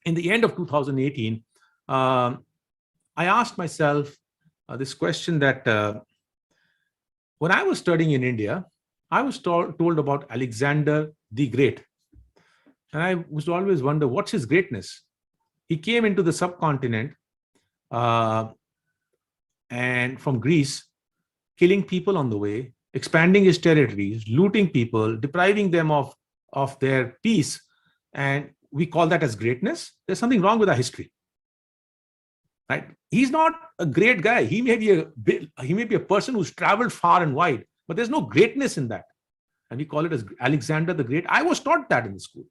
in the end of 2018, I asked myself this question that when I was studying in India, I was told about Alexander the Great. And I was always wonder, what's his greatness? He came into the subcontinent and from Greece, killing people on the way, expanding his territories, looting people, depriving them of their peace. And we call that as greatness. There's something wrong with our history. Right? He's not a great guy. He may be a person who's traveled far and wide, but there's no greatness in that. And we call it as Alexander the Great. I was taught that in the school.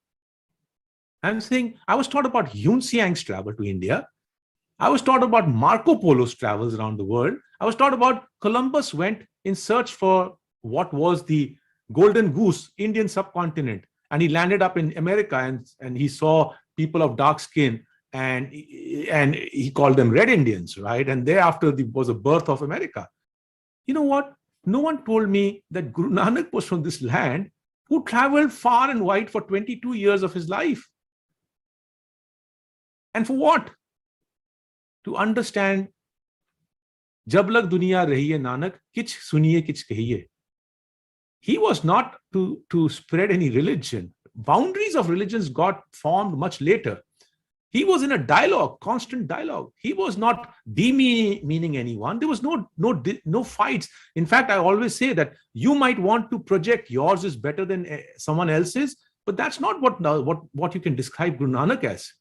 I'm saying I was taught about Yun Xiang's travel to India. I was taught about Marco Polo's travels around the world. I was taught about Columbus went in search for what was the golden goose, Indian subcontinent. And he landed up in America and he saw people of dark skin and he called them Red Indians, right? And thereafter was the birth of America. You know what? No one told me that Guru Nanak was from this land who traveled far and wide for 22 years of his life. And for what? To understand, Jab lag duniya rahiye Nanak, kich suniye kich kahiye. He was not to spread any religion. Boundaries of religions got formed much later. He was in a dialogue, constant dialogue. He was not demeaning anyone. There was no fights. In fact, I always say that you might want to project yours is better than someone else's, but that's not what you can describe Guru Nanak as.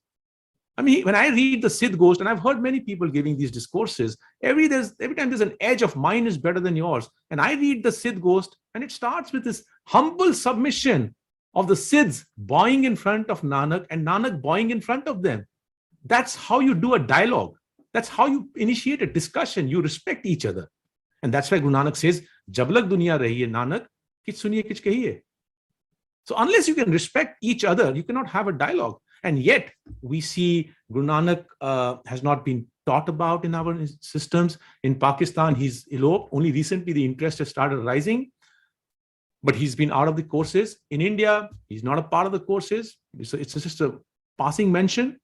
I mean, when I read the Siddh Ghost, and I've heard many people giving these discourses, every time there's an edge of mine is better than yours. And I read the Siddh Ghost, and it starts with this humble submission of the Siddhs bowing in front of Nanak and Nanak bowing in front of them. That's how you do a dialogue. That's how you initiate a discussion. You respect each other. And that's why Guru Nanak says, Jab lag duniya rahiye Nanak, kich suniye kich kahiye. So unless you can respect each other, you cannot have a dialogue. And yet, we see Guru Nanak has not been taught about in our systems. In Pakistan, he's eloped. Only recently, the interest has started rising. But he's been out of the courses. In India, he's not a part of the courses. It's just a passing mention.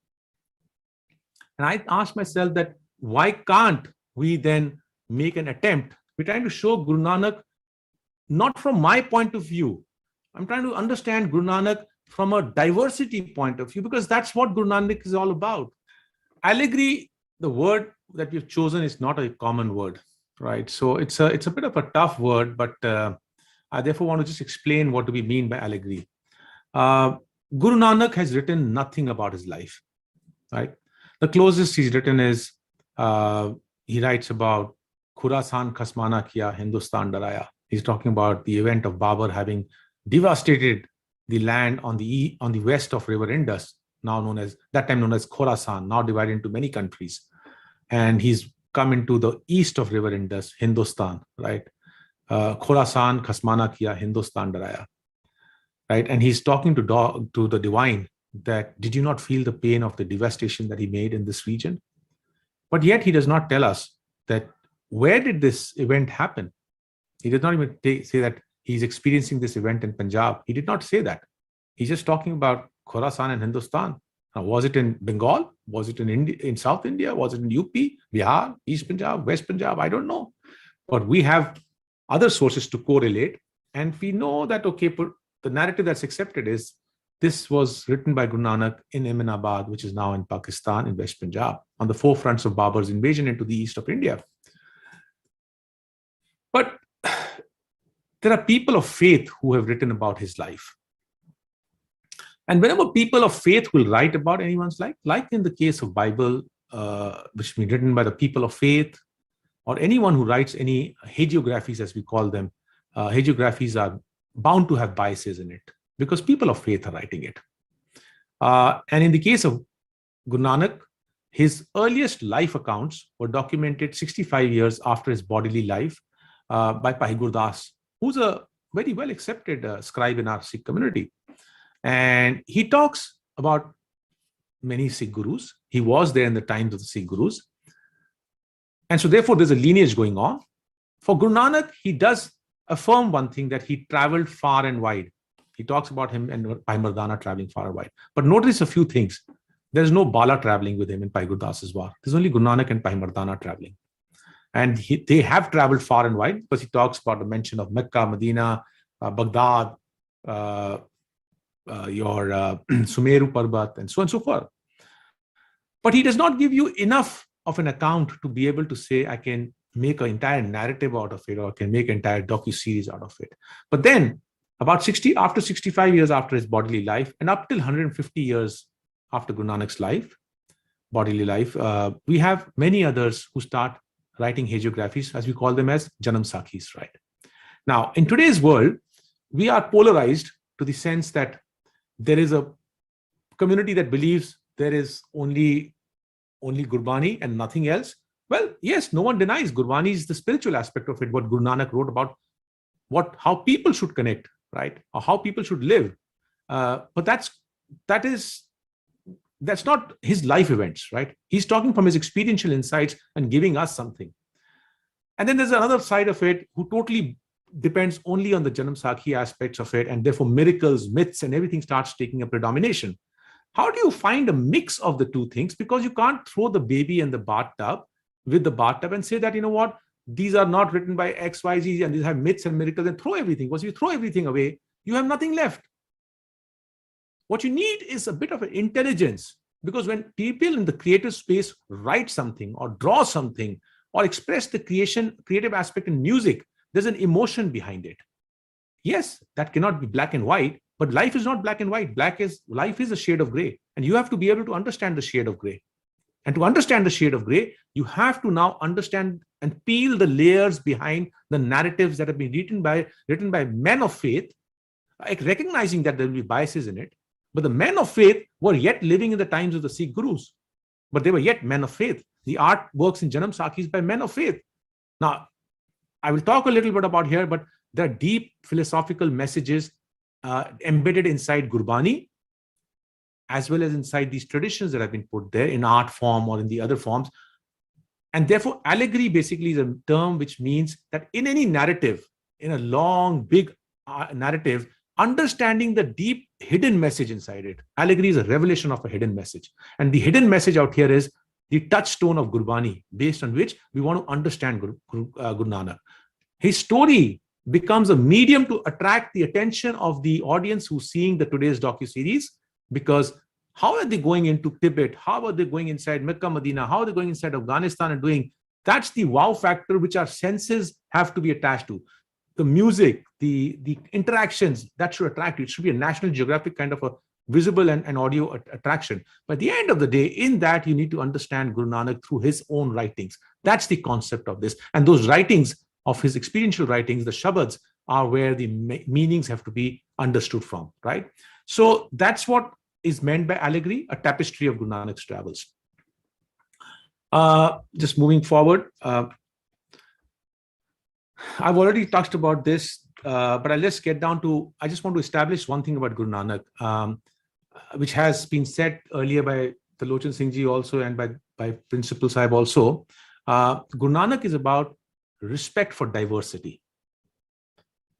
And I asked myself that, why can't we then make an attempt? We're trying to show Guru Nanak, not from my point of view. I'm trying to understand Guru Nanak from a diversity point of view, because that's what Guru Nanak is all about. Allegory, the word that we've chosen is not a common word, right? So it's a bit of a tough word, but I therefore want to just explain what do we mean by allegory. Guru Nanak has written nothing about his life, right? The closest he's written is, he writes about Khurasan khasmana kiya, Hindustan daraya. He's talking about the event of Babur having devastated the land on the west of River Indus, that time known as Khorasan, now divided into many countries. And he's come into the east of River Indus, Hindustan, right? Khorasan khasmana kiya, Hindustan daraya. Right? And he's talking to the divine that, did you not feel the pain of the devastation that he made in this region? But yet he does not tell us that where did this event happen? He does not even say that he's experiencing this event in Punjab. He did not say that. He's just talking about Khorasan and Hindustan. Now, was it in Bengal? Was it in South India? Was it in UP, Bihar, East Punjab, West Punjab? I don't know. But we have other sources to correlate. And we know that, okay, the narrative that's accepted is this was written by Guru Nanak in Aminabad, which is now in Pakistan, in West Punjab, on the forefronts of Babur's invasion into the east of India. But there are people of faith who have written about his life. And whenever people of faith will write about anyone's life, like in the case of Bible, which has been written by the people of faith, or anyone who writes any hagiographies, as we call them, hagiographies are bound to have biases in it because people of faith are writing it. And in the case of Guru Nanak, his earliest life accounts were documented 65 years after his bodily life by Bhai Gurdas, who's a very well accepted scribe in our Sikh community. And he talks about many Sikh gurus. He was there in the times of the Sikh gurus. And so therefore there's a lineage going on. For Guru Nanak, he does affirm one thing, that he traveled far and wide. He talks about him and Bhai Mardana traveling far and wide. But notice a few things. There's no Bala traveling with him in Bhai Gurdas's war. There's only Guru Nanak and Bhai Mardana traveling. And they have traveled far and wide, because he talks about the mention of Mecca, Medina, Baghdad, your Sumeru Parbat, and so on and so forth. But he does not give you enough of an account to be able to say, I can make an entire narrative out of it, or I can make an entire docuseries out of it. But then, after 65 years after his bodily life, and up till 150 years after Guru Nanak's bodily life, we have many others who start writing hagiographies, as we call them as Janam Sakhis, right? Now, in today's world, we are polarized to the sense that there is a community that believes there is only Gurbani and nothing else. Well, yes, no one denies Gurbani is the spiritual aspect of it, what Guru Nanak wrote about how people should connect, right? Or how people should live. But that's not his life events, right? He's talking from his experiential insights and giving us something. And then there's another side of it who totally depends only on the Janam Sakhi aspects of it, and therefore miracles, myths, and everything starts taking a predomination. How do you find a mix of the two things? Because you can't throw the baby in the bathtub with the bathtub and say that, you know what, these are not written by X, Y, Z, and these have myths and miracles, and throw everything. Because if you throw everything away, you have nothing left. What you need is a bit of an intelligence, because when people in the creative space write something or draw something or express the creative aspect in music, there's an emotion behind it. Yes, that cannot be black and white, but life is not black and white. Life is a shade of gray, and you have to be able to understand the shade of gray. And to understand the shade of gray, you have to now understand and peel the layers behind the narratives that have been written by men of faith, recognizing that there will be biases in it. But the men of faith were yet living in the times of the Sikh gurus, but they were yet men of faith. The art works in Janam Sakhis by men of faith. Now, I will talk a little bit about here, but there are deep philosophical messages embedded inside Gurbani, as well as inside these traditions that have been put there in art form or in the other forms. And therefore, allegory basically is a term which means that in any narrative, in a long, big narrative, understanding the deep hidden message inside it. Allegory is a revelation of a hidden message. And the hidden message out here is the touchstone of Gurbani, based on which we want to understand Guru Nanak. His story becomes a medium to attract the attention of the audience who's seeing today's docuseries, because how are they going into Tibet? How are they going inside Mecca, Medina? How are they going inside Afghanistan and doing? That's the wow factor which our senses have to be attached to. The music, the interactions, that should attract you. It should be a National Geographic kind of a visible and audio attraction. But at the end of the day, in that, you need to understand Guru Nanak through his own writings. That's the concept of this. And those writings of his experiential writings, the shabads, are where the meanings have to be understood from, right? So that's what is meant by allegory, a tapestry of Guru Nanak's travels. Just moving forward, I've already touched about this, but I'll just get down to, I just want to establish one thing about Guru Nanak, which has been said earlier by Talochan Singh Ji also, and by Principal Sahib also. Guru Nanak is about respect for diversity.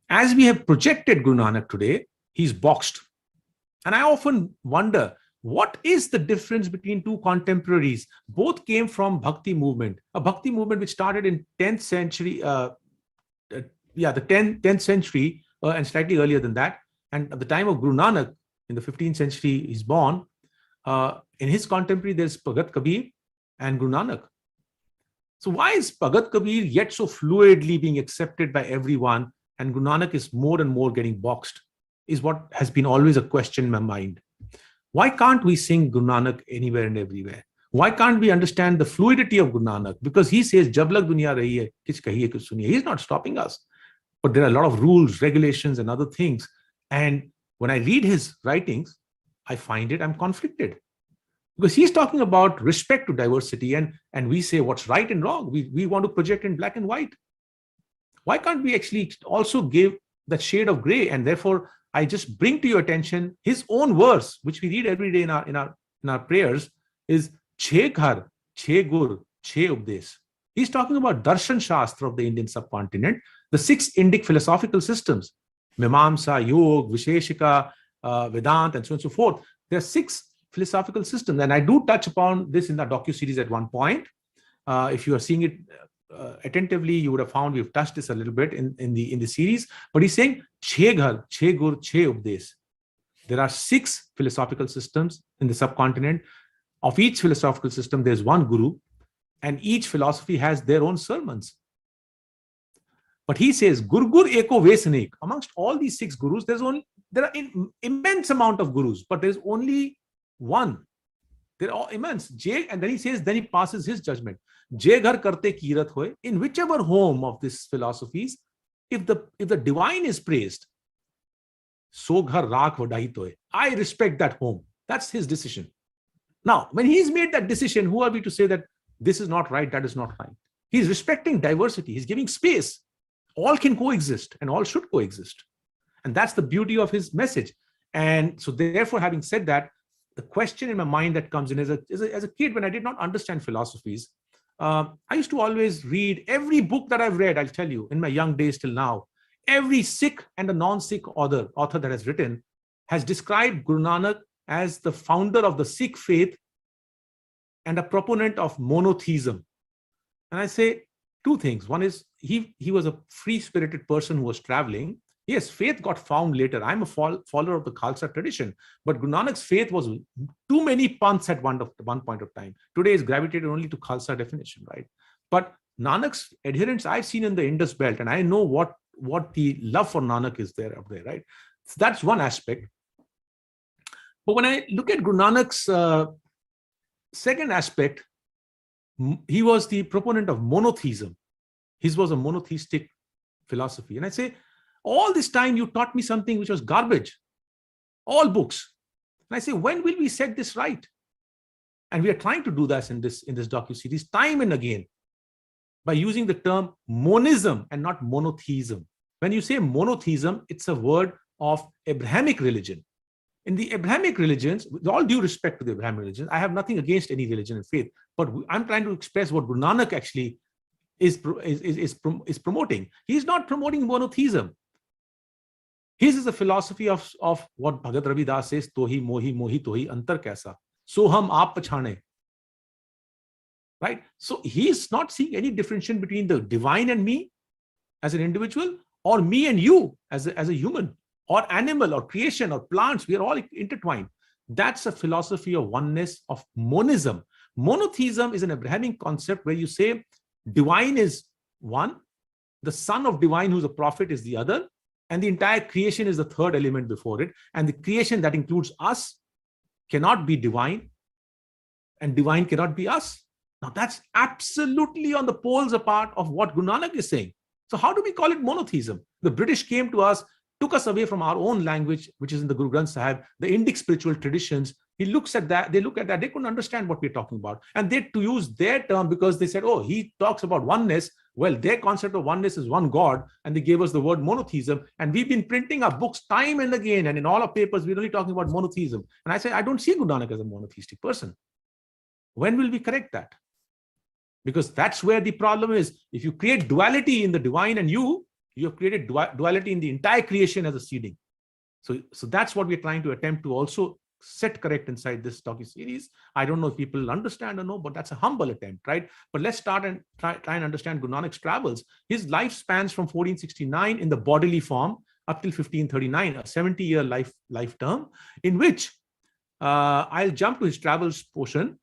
As we have projected Guru Nanak today, he's boxed. And I often wonder, what is the difference between two contemporaries? Both came from Bhakti movement, a Bhakti movement which started in 10th century, the 10th century and slightly earlier than that. And at the time of Guru Nanak, in the 15th century, he's born. In his contemporary, there's Bhagat Kabir and Guru Nanak. So why is Bhagat Kabir yet so fluidly being accepted by everyone, and Guru Nanak is more and more getting boxed, is what has been always a question in my mind. Why can't we sing Guru Nanak anywhere and everywhere? Why can't we understand the fluidity of Guru Nanak? Because he says, Jab lag duniya rahi hai, kich kahiye, kuch suniye. He's not stopping us. But there are a lot of rules, regulations, and other things. And when I read his writings, I find I'm conflicted. Because he's talking about respect to diversity, and we say what's right and wrong. We want to project in black and white. Why can't we actually also give that shade of gray? And therefore, I just bring to your attention his own verse, which we read every day in our prayers, is Chhe Ghar, Chhe Gur, Chhe Updes. He's talking about Darshan Shastra of the Indian subcontinent, the 6 Indic philosophical systems, Mimamsa, Yog, Visheshika, Vedanta, and so on and so forth. There are 6 philosophical systems. And I do touch upon this in the docuseries at one point. If you are seeing it attentively, you would have found we've touched this a little bit in the series. But he's saying, Chhe ghar, chhe gur, chhe updesh. There are 6 philosophical systems in the subcontinent. Of each philosophical system, there's one guru, and each philosophy has their own sermons. But he says, Gur Gur Eko Vesanik. Amongst all these 6 gurus, there are an immense amount of gurus, but there's only one. They're all immense. And then he says, then he passes his judgment. Je ghar karte kirat hoye. In whichever home of these philosophies, if the divine is praised, so ghar raakh vadai toye. I respect that home. That's his decision. Now, when he's made that decision, who are we to say that this is not right, that is not right? He's respecting diversity. He's giving space. All can coexist and all should coexist. And that's the beauty of his message. And so therefore, having said that, the question in my mind that comes in as a kid, when I did not understand philosophies, I used to always read every book that I've read, I'll tell you, in my young days till now. Every Sikh and a non-Sikh author that has written has described Guru Nanak as the founder of the Sikh faith and a proponent of monotheism. And I say two things. One is he was a free-spirited person who was traveling. Yes, faith got found later. I'm a follower of the Khalsa tradition, but Guru Nanak's faith was too many punts at one point of time. Today is gravitated only to Khalsa definition, right? But Nanak's adherents I've seen in the Indus Belt, and I know what the love for Nanak is there up there, right? So that's one aspect. But when I look at Guru Nanak's second aspect, he was the proponent of monotheism. His was a monotheistic philosophy. And I say, all this time you taught me something which was garbage, all books. And I say, when will we set this right? And we are trying to do that in this docuseries time and again by using the term monism and not monotheism. When you say monotheism, it's a word of Abrahamic religion. In the Abrahamic religions, with all due respect to the Abrahamic religions, I have nothing against any religion and faith, but I'm trying to express what Guru Nanak actually is promoting. He's not promoting monotheism. His is a philosophy of what Bhagat Ravi Das says, Tohi mohi mohi tohi antar kaisa. So hum aap pachhane. Right? So he's not seeing any differentiation between the divine and me as an individual, or me and you as a human, or animal, or creation, or plants. We are all intertwined. That's a philosophy of oneness, of monism. Monotheism is an Abrahamic concept where you say divine is one, the son of divine, who's a prophet, is the other, and the entire creation is the third element before it. And the creation that includes us cannot be divine, and divine cannot be us. Now that's absolutely on the poles apart of what Guru Nanak is saying. So how do we call it monotheism? The British came to us, took us away from our own language, which is in the Guru Granth Sahib, the Indic spiritual traditions. He looks at that, they look at that, they couldn't understand what we're talking about. And they to use their term because they said, oh, he talks about oneness. Well, their concept of oneness is one God, and they gave us the word monotheism. And we've been printing our books time and again, and in all our papers, we're only talking about monotheism. And I say, I don't see Guru Nanak as a monotheistic person. When will we correct that? Because that's where the problem is. If you create duality in the divine and you have created duality in the entire creation as a seeding. So that's what we're trying to attempt to also set correct inside this docuseries. I don't know if people understand or no, but that's a humble attempt, right? But let's start and try and understand Guru Nanak's travels. His life spans from 1469 in the bodily form up till 1539, a 70-year life term, in which I'll jump to his travels portion.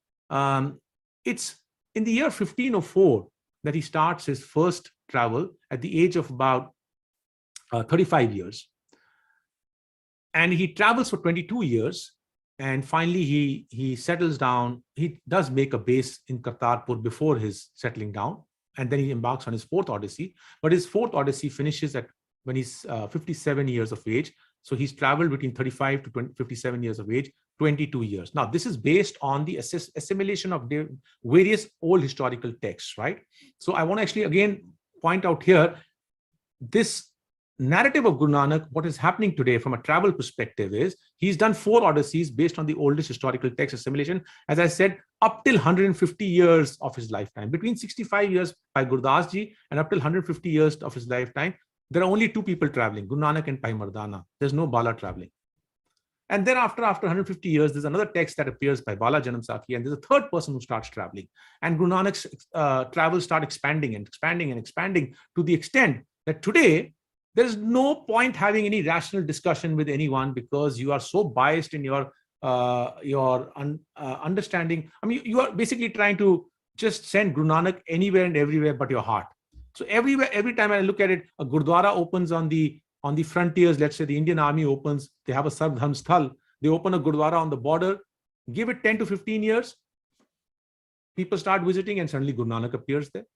It's in the year 1504 that he starts his first travel at the age of about 35 years. And he travels for 22 years. And finally, he settles down. He does make a base in Kartarpur before his settling down. And then he embarks on his fourth Odyssey. But his fourth Odyssey finishes when he's 57 years of age. So he's traveled between 35 to 57 years of age, 22 years. Now, this is based on the assimilation of the various old historical texts, right? So I want to actually, again, point out here, this narrative of Guru Nanak, what is happening today from a travel perspective is, he's done 4 Odysseys based on the oldest historical text assimilation, as I said, up till 150 years of his lifetime. Between 65 years by Gurdas Ji and up till 150 years of his lifetime, there are only 2 people traveling, Guru Nanak and Bhai Mardana. There's no Bala traveling. And then after 150 years, there's another text that appears by Bala Janam Sakhi, and there's a third person who starts traveling. And Guru Nanak's travels start expanding and expanding and expanding to the extent that today, there is no point having any rational discussion with anyone because you are so biased in your understanding. I mean, you are basically trying to just send Guru Nanak anywhere and everywhere but your heart. So everywhere, every time I look at it, a Gurdwara opens on the frontiers. Let's say the Indian Army opens, they have a Sarv Dharm Sthal, they open a Gurdwara on the border, give it 10 to 15 years, people start visiting and suddenly Guru Nanak appears there.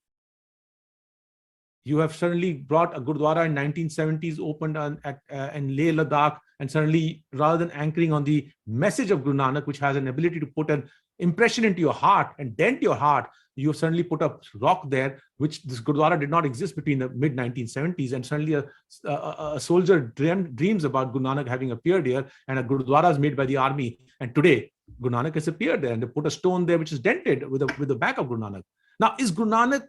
You have suddenly brought a Gurdwara in 1970s, opened in Leh Ladakh, and suddenly, rather than anchoring on the message of Guru Nanak, which has an ability to put an impression into your heart and dent your heart, you have suddenly put a rock there, which this Gurdwara did not exist between the mid-1970s, and suddenly a soldier dreams about Guru Nanak having appeared here, and a Gurdwara is made by the army, and today Guru Nanak has appeared there, and they put a stone there which is dented with the back of Guru Nanak. Now, is Guru Nanak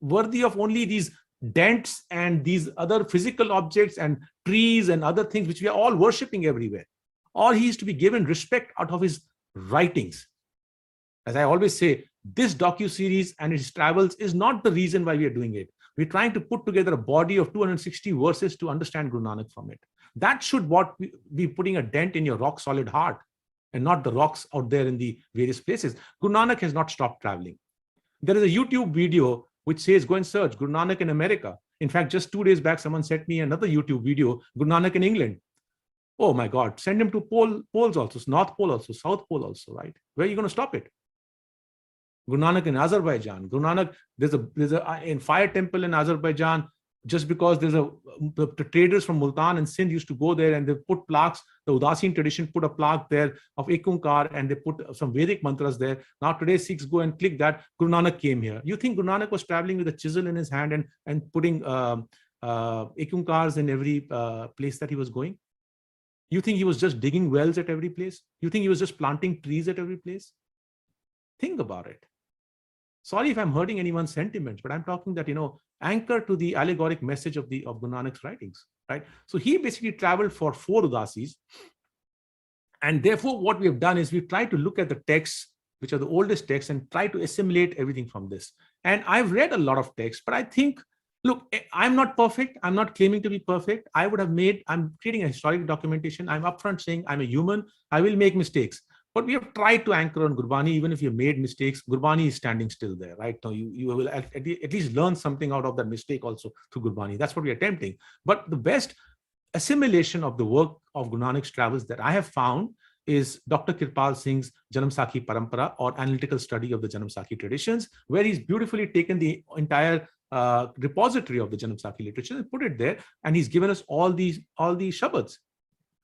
worthy of only these dents and these other physical objects and trees and other things which we are all worshipping everywhere? Or he is to be given respect out of his writings? As I always say, this docuseries and its travels is not the reason why we are doing it. We're trying to put together a body of 260 verses to understand Guru Nanak from it. That should be putting a dent in your rock solid heart and not the rocks out there in the various places. Guru Nanak has not stopped traveling. There is a YouTube video which says, go and search Guru Nanak in America. In fact, just 2 days back, someone sent me another YouTube video, Guru Nanak in England. Oh my God, send him to poles also, North Pole also, South Pole also, right? Where are you going to stop it? Guru Nanak in Azerbaijan. Guru Nanak, there's a fire temple in Azerbaijan, just because the traders from Multan and Sindh used to go there and they put plaques. The Udasin tradition put a plaque there of Ek Onkar and they put some Vedic mantras there. Now today Sikhs go and click that Guru Nanak came here. You think Guru Nanak was traveling with a chisel in his hand and putting Ek Onkars in every place that he was going? You think he was just digging wells at every place? You think he was just planting trees at every place? Think about it. Sorry if I'm hurting anyone's sentiments, but I'm talking that, anchor to the allegoric message of Guru Nanak's writings, right? So he basically traveled for 4 Udasis. And therefore, what we have done is we've tried to look at the texts, which are the oldest texts, and try to assimilate everything from this. And I've read a lot of texts, but I think, look, I'm not perfect. I'm not claiming to be perfect. I'm creating a historical documentation. I'm upfront saying I'm a human. I will make mistakes. But we have tried to anchor on Gurbani. Even if you made mistakes, Gurbani is standing still there, right? Now you will at least learn something out of that mistake also through Gurbani. That's what we're attempting. But the best assimilation of the work of Guru Nanak's travels that I have found is Dr. Kirpal Singh's Janam Sakhi Parampara, or analytical study of the Janam Sakhi traditions, where he's beautifully taken the entire repository of the Janam Sakhi literature and put it there. And he's given us all these shabads,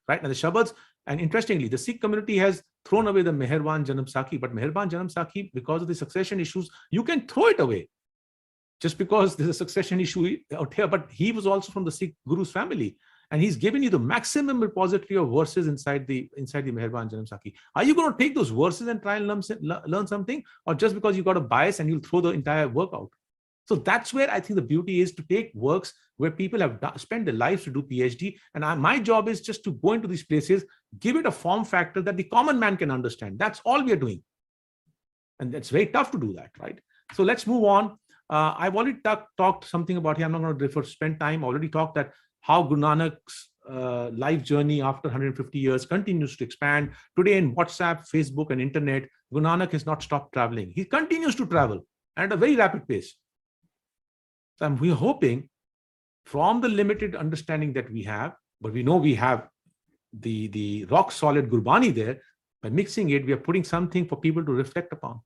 right? Now the shabads, and interestingly, the Sikh community has thrown away the Meherban Janam Sakhi, but Meherban Janam Sakhi, because of the succession issues, you can throw it away just because there's a succession issue out here. But he was also from the Sikh Guru's family, and he's given you the maximum repository of verses inside the Meherban Janam Sakhi. Are you going to take those verses and try and learn something, or just because you got a bias and you'll throw the entire work out? So that's where I think the beauty is, to take works where people have spent their lives to do PhD. And my job is just to go into these places, give it a form factor that the common man can understand. That's all we are doing. And it's very tough to do that, right? So let's move on. I've already talked something about here. I'm not going to spend time. I already talked that how Guru Nanak's life journey after 150 years continues to expand. Today in WhatsApp, Facebook, and internet, Guru Nanak has not stopped traveling. He continues to travel at a very rapid pace. And we're hoping, from the limited understanding that we have, but we know we have the rock solid Gurbani there, by mixing it, we are putting something for people to reflect upon.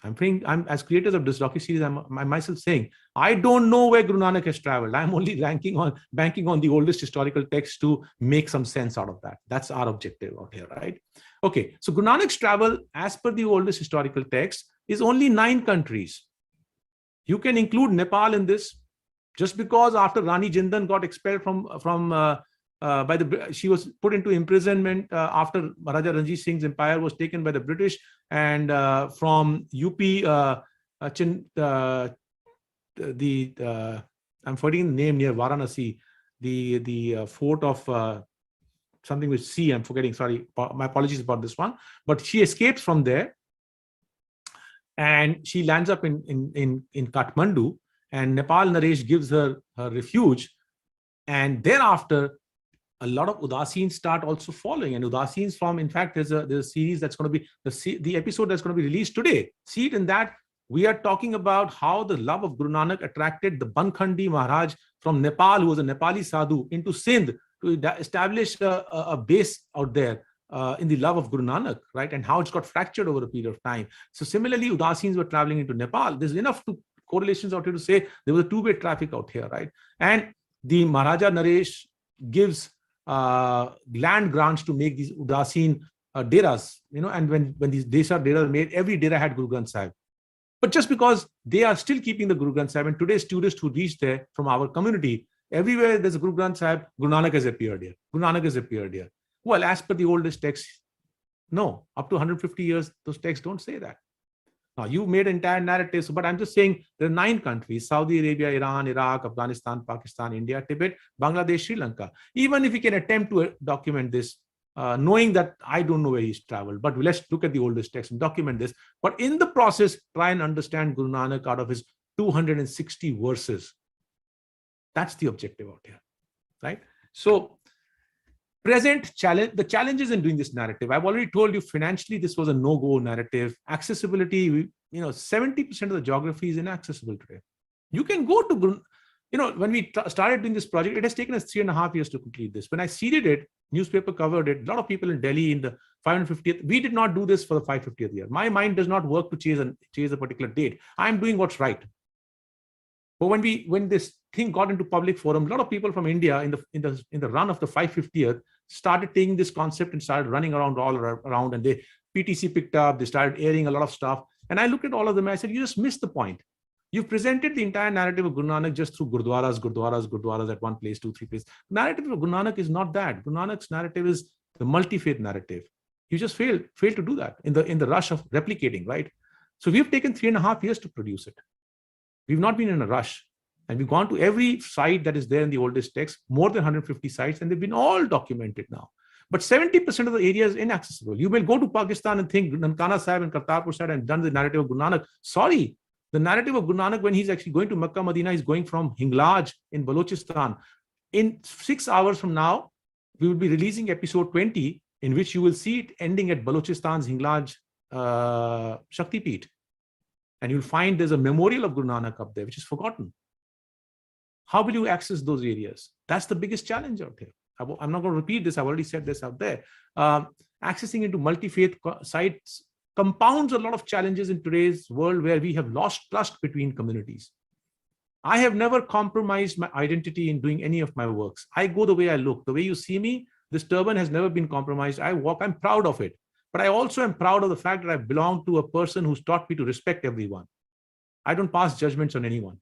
I'm as creators of this docuseries, I'm myself saying, I don't know where Guru Nanak has traveled. I'm only banking on the oldest historical text to make some sense out of that. That's our objective out here, right? Okay, so Guru Nanak's travel, as per the oldest historical text, is only 9 countries. You can include Nepal in this, just because after Rani Jindan got expelled she was put into imprisonment after Maharaja Ranjit Singh's empire was taken by the British, and from UP, I'm forgetting the name, near Varanasi, the fort of something with C, I'm forgetting, sorry, my apologies about this one. But she escapes from there and she lands up in Kathmandu, and Nepal Naresh gives her refuge. And thereafter, a lot of Udaseens start also following. And Udaseens from, in fact, there's a series that's going to be, the episode that's going to be released today. See it in that. We are talking about how the love of Guru Nanak attracted the Bankhandi Maharaj from Nepal, who was a Nepali sadhu, into Sindh to establish a base out there in the love of Guru Nanak, right? And how it's got fractured over a period of time. So similarly, Udaseens were traveling into Nepal. There's enough correlations out here to say there was a two-way traffic out here, right? And the Maharaja Naresh gives land grants to make these Udaseen deras, and when these deras are made, every dera had Guru Granth Sahib. But just because they are still keeping the Guru Granth Sahib, and today's tourists who reach there from our community, everywhere there's a Guru Granth Sahib, Guru Nanak has appeared here. Guru Nanak has appeared here. Well, as per the oldest texts, no, up to 150 years, those texts don't say that. Now, you made entire narratives, but I'm just saying there are 9 countries: Saudi Arabia, Iran, Iraq, Afghanistan, Pakistan, India, Tibet, Bangladesh, Sri Lanka. Even if we can attempt to document this, knowing that I don't know where he's traveled, but let's look at the oldest text and document this. But in the process, try and understand Guru Nanak out of his 260 verses. That's the objective out here, right? So, present challenge, the challenges in doing this narrative. I've already told you financially, this was a no-go narrative. Accessibility, 70% of the geography is inaccessible today. You can go to, when we started doing this project, it has taken us 3.5 years to complete this. When I seeded it, newspaper covered it, a lot of people in Delhi in the 550th, we did not do this for the 550th year. My mind does not work to chase a particular date. I'm doing what's right. But when this thing got into public forum, a lot of people from India in the run of the 550th started taking this concept and started running around all around, and PTC picked up, they started airing a lot of stuff. And I looked at all of them and I said, you just missed the point. You've presented the entire narrative of Guru Nanak just through Gurdwaras at one place, 2, 3 places. Narrative of Guru Nanak is not that. Guru Nanak's narrative is the multi-faith narrative. You just failed to do that in the rush of replicating, right? So we've taken 3.5 years to produce it. We've not been in a rush. And we've gone to every site that is there in the oldest text, more than 150 sites, and they've been all documented now. But 70% of the area is inaccessible. You will go to Pakistan and think Nankana Sahib and Kartarpur Sahib and done the narrative of Guru Nanak. Sorry, the narrative of Guru Nanak, when he's actually going to Makkah, Medina, he's going from Hinglaj in Balochistan. In 6 hours from now, we will be releasing episode 20, in which you will see it ending at Balochistan's Hinglaj Shakti Peeth. And you'll find there's a memorial of Guru Nanak up there, which is forgotten. How will you access those areas? That's the biggest challenge out here. I'm not going to repeat this. I've already said this out there. Accessing into multi-faith sites compounds a lot of challenges in today's world where we have lost trust between communities. I have never compromised my identity in doing any of my works. I go the way I look. The way you see me, this turban has never been compromised. I walk, I'm proud of it. But I also am proud of the fact that I belong to a person who's taught me to respect everyone. I don't pass judgments on anyone.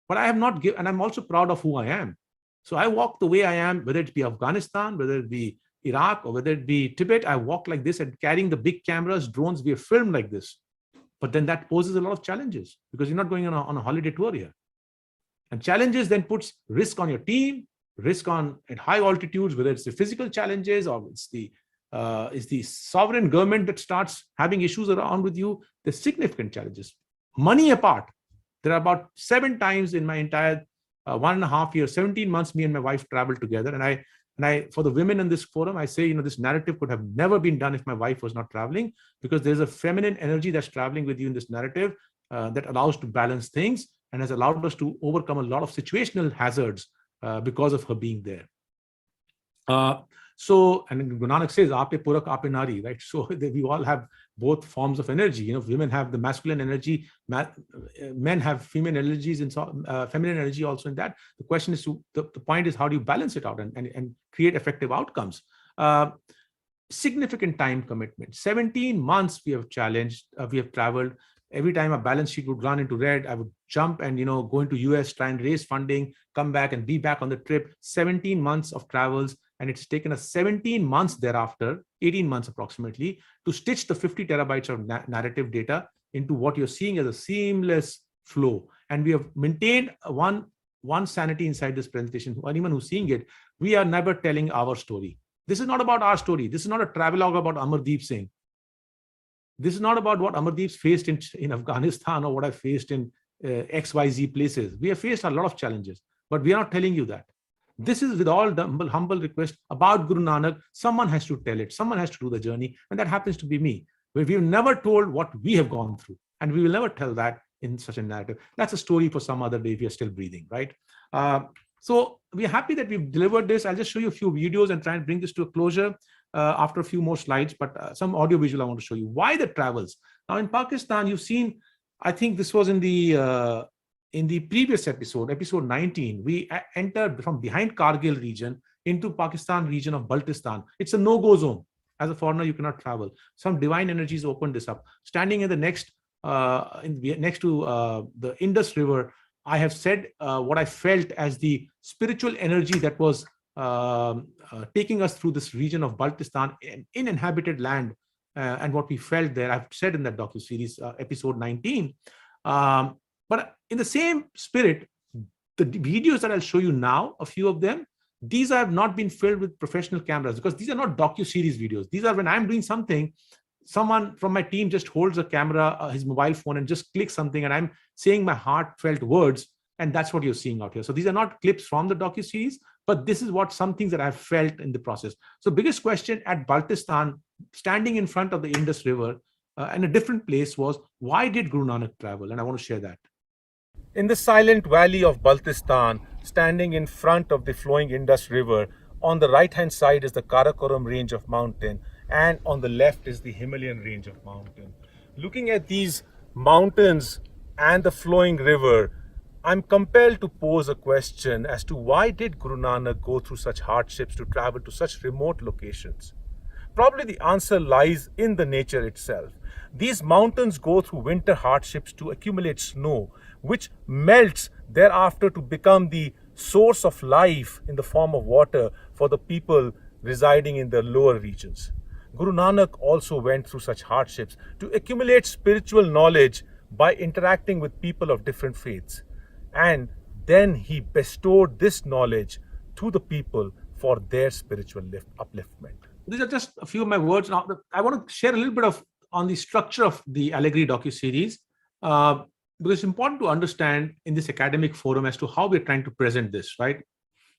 But I have not given, and I'm also proud of who I am. So I walk the way I am, whether it be Afghanistan, whether it be Iraq, or whether it be Tibet. I walk like this and carrying the big cameras, drones, we have filmed like this. But then that poses a lot of challenges because you're not going on a holiday tour here. And challenges then puts risk on your team, risk on at high altitudes, whether it's the physical challenges or it's the sovereign government that starts having issues around with you. There's significant challenges. Money apart, there are about 7 times in my entire 1.5 years, 17 months, me and my wife traveled together. And I, for the women in this forum, I say, this narrative could have never been done if my wife was not traveling, because there's a feminine energy that's traveling with you in this narrative that allows to balance things and has allowed us to overcome a lot of situational hazards because of her being there. So, and Guru Nanak says, "Ape Purak, Ape Nari," right? So we all have both forms of energy. Women have the masculine energy, men have female energies, and feminine energy also in that. The question is, the point is, how do you balance it out and create effective outcomes? Significant time commitment. 17 months we have traveled. Every time a balance sheet would run into red, I would jump and go into US, try and raise funding, come back and be back on the trip. 17 months of travels, and it's taken us 17 months thereafter, 18 months approximately, to stitch the 50 terabytes of narrative data into what you're seeing as a seamless flow. And we have maintained one sanity inside this presentation. Anyone who's seeing it, we are never telling our story. This is not about our story. This is not a travelogue about Amardeep Singh. This is not about what Amardeep faced in Afghanistan or what I faced in XYZ places. We have faced a lot of challenges, but we are not telling you that. This is with all the humble request about Guru Nanak. Someone has to tell it. Someone has to do the journey. And that happens to be me. But we've never told what we have gone through. And we will never tell that in such a narrative. That's a story for some other day if you're still breathing, right? So we're happy that we've delivered this. I'll just show you a few videos and try and bring this to a closure after a few more slides, but some audio visual I want to show you. Why the travels? Now in Pakistan, you've seen, I think this was in the previous episode 19, we entered from behind Kargil region into Pakistan region of Baltistan. It's a no-go zone. As a foreigner, you cannot travel. Some divine energies opened this up. Standing in the next to the Indus River, I have said what I felt as the spiritual energy that was taking us through this region of Baltistan, an uninhabited land, and what we felt there. I've said in that docuseries, episode 19. But in the same spirit, the videos that I'll show you now, a few of them, these have not been filled with professional cameras, because these are not docuseries videos. These are when I'm doing something, someone from my team just holds a camera, his mobile phone, and just clicks something, and I'm saying my heartfelt words, and that's what you're seeing out here. So these are not clips from the docuseries, but this is what some things that I've felt in the process. So biggest question at Baltistan, standing in front of the Indus River, in a different place, was why did Guru Nanak travel? And I want to share that. In the silent valley of Baltistan, standing in front of the flowing Indus River, on the right-hand side is the Karakoram range of mountain, and on the left is the Himalayan range of mountain. Looking at these mountains and the flowing river, I'm compelled to pose a question as to why did Guru Nanak go through such hardships to travel to such remote locations? Probably the answer lies in the nature itself. These mountains go through winter hardships to accumulate snow, which melts thereafter to become the source of life in the form of water for the people residing in the lower regions. Guru Nanak also went through such hardships to accumulate spiritual knowledge by interacting with people of different faiths. And then he bestowed this knowledge to the people for their spiritual upliftment. These are just a few of my words. Now, I want to share a little bit on the structure of the Allegory docuseries, because it's important to understand in this academic forum as to how we're trying to present this, right?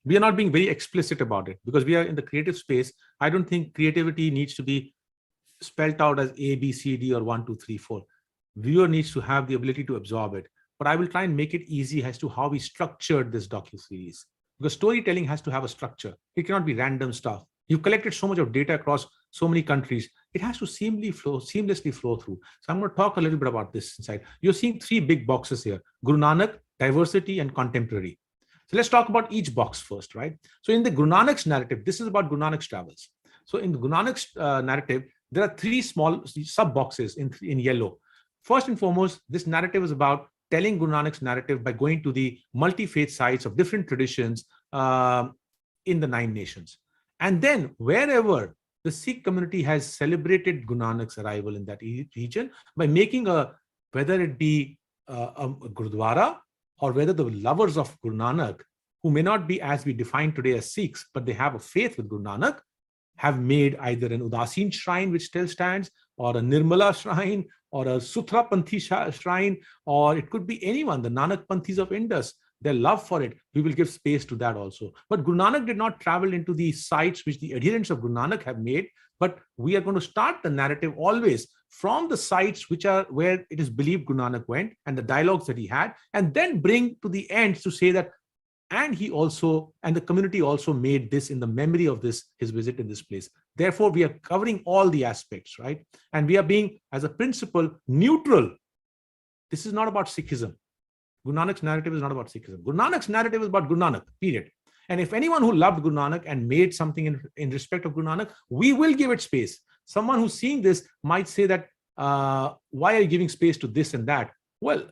We are not being very explicit about it because we are in the creative space. I don't think creativity needs to be spelled out as A, B, C, D, or 1, 2, 3, 4. Viewer needs to have the ability to absorb it. But I will try and make it easy as to how we structured this docuseries. Because storytelling has to have a structure. It cannot be random stuff. You've collected so much of data across so many countries. It has to seamlessly flow through. So I'm going to talk a little bit about this inside. You're seeing 3 big boxes here: Guru Nanak, diversity, and contemporary. So let's talk about each box first, right? So in the Guru Nanak's narrative, this is about Guru Nanak's travels. So in the Guru Nanak's narrative, there are 3 small sub boxes in yellow. First and foremost, this narrative is about telling Guru Nanak's narrative by going to the multi-faith sites of different traditions in the 9 nations. And then wherever the Sikh community has celebrated Guru Nanak's arrival in that region by making whether it be a Gurudwara or whether the lovers of Guru Nanak, who may not be as we define today as Sikhs, but they have a faith with Guru Nanak, have made either an Udasin shrine which still stands, or a Nirmala shrine, or a Sutra Panthi shrine, or it could be anyone, the Nanak Panthis of Indus, their love for it. We will give space to that also. But Guru Nanak did not travel into the sites which the adherents of Guru Nanak have made, but we are going to start the narrative always from the sites which are where it is believed Guru Nanak went and the dialogues that he had, and then bring to the end to say that, and he also, and the community also made this in the memory of his visit in this place. Therefore, we are covering all the aspects, right? And we are being, as a principle, neutral. This is not about Sikhism. Guru Nanak's narrative is not about Sikhism. Guru Nanak's narrative is about Guru Nanak, period. And if anyone who loved Guru Nanak and made something in respect of Guru Nanak, we will give it space. Someone who's seeing this might say that, why are you giving space to this and that? Well,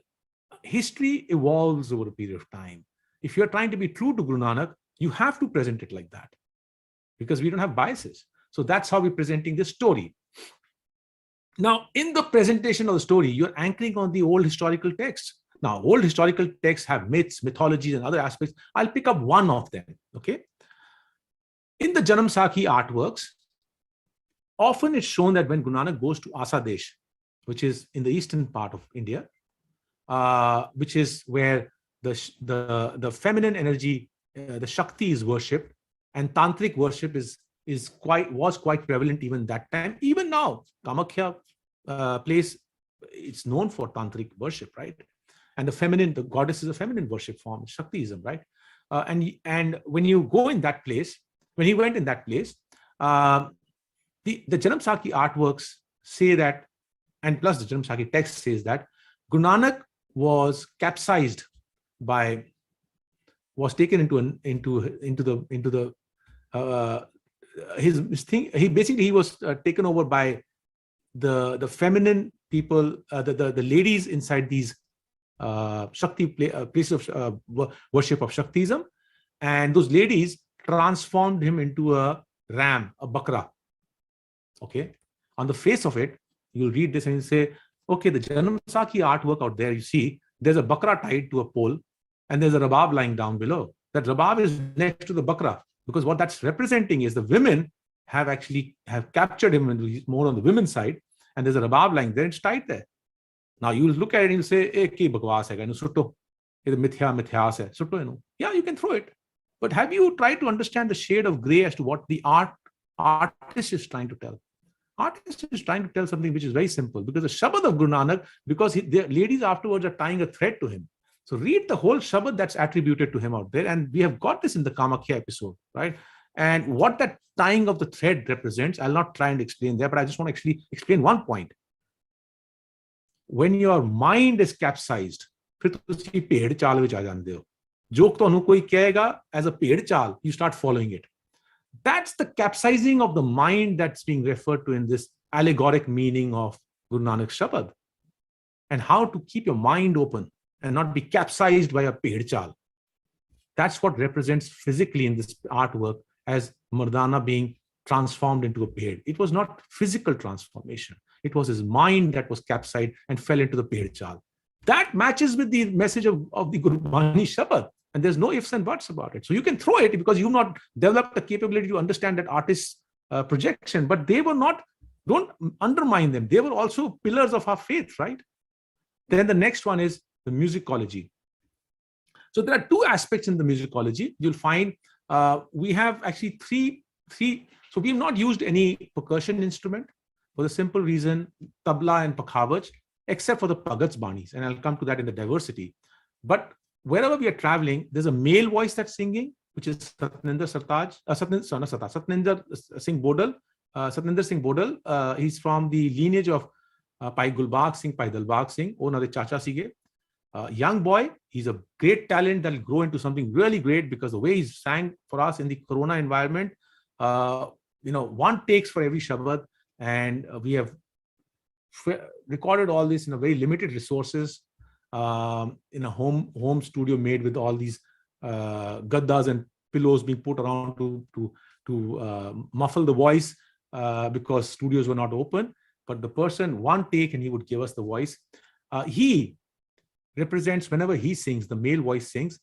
history evolves over a period of time. If you're trying to be true to Guru Nanak, you have to present it like that because we don't have biases. So that's how we're presenting this story. Now, in the presentation of the story, you're anchoring on the old historical texts. Now, old historical texts have myths, mythologies, and other aspects. I'll pick up one of them, okay? In the Janam Sakhi artworks, often it's shown that when Guru Nanak goes to Asadesh, which is in the eastern part of India, which is where the feminine energy, the Shakti is worshipped, and tantric worship was quite prevalent even that time. Even now, Kamakhya place, it's known for tantric worship, right? And the goddess is a feminine worship form, Shaktiism, right? And when you go in that place, when he went in that place, the Janam Sakhi artworks say that, and plus the Janam Sakhi text says that Guru Nanak was capsized was taken into the his thing. He was taken over by the feminine people, the ladies inside these Shakti places of worship of Shaktism, and those ladies transformed him into a ram, a bakra. Okay, on the face of it, you'll read this and you say, okay, the Janam Sakhi artwork out there, you see, there's a bakra tied to a pole, and there's a rabab lying down below. That rabab is next to the bakra, because what that's representing is the women have captured him, and he's more on the women's side, and there's a rabab lying there, it's tied there. Now you look at it and you say, ki bakwas hai, sutto. Mithya hai, sutto. Yeah, you can throw it. But have you tried to understand the shade of gray as to what the artist is trying to tell? Artist is trying to tell something which is very simple, because the Shabad of Guru Nanak, because the ladies afterwards are tying a thread to him. So read the whole Shabad that's attributed to him out there. And we have got this in the Kamakhya episode, right? And what that tying of the thread represents, I'll not try and explain there, but I just want to actually explain one point. When your mind is capsized, फिर तुसी भेड़ चाल विच आ जांदे हो. जो तुहानू कोई कहेगा as a भेड़ चाल, you start following it. That's the capsizing of the mind that's being referred to in this allegoric meaning of Guru Nanak's Shabad, and how to keep your mind open and not be capsized by a pehd chal. That's what represents physically in this artwork as Mardana being transformed into a pehd. It was not physical transformation. It was his mind that was capsized and fell into the pehd chal. That matches with the message of the Guru Bani Shabad. And there's no ifs and buts about it. So you can throw it because you've not developed the capability to understand that artist's projection, but they were not, don't undermine them. They were also pillars of our faith, right? Then the next one is the musicology. So there are two aspects in the musicology. You'll find we have actually three. So we've not used any percussion instrument for the simple reason, tabla and pakhavaj, except for the Bhagat's Banis. And I'll come to that in the diversity. But wherever we are traveling, there's a male voice that's singing, which is Satnender Singh Bodal. Satnender Singh Bodal, he's from the lineage of Pai Gulbagh Singh, Pai Dalbagh Singh, Onade Chacha Sige. Young boy, he's a great talent that'll grow into something really great, because the way he sang for us in the Corona environment, one takes for every Shabad, and we have recorded all this in a very limited resources, in a home studio made with all these gaddas and pillows being put around to muffle the voice, because studios were not open. But the person, one take, and he would give us the voice. He represents, whenever he sings, the male voice sings.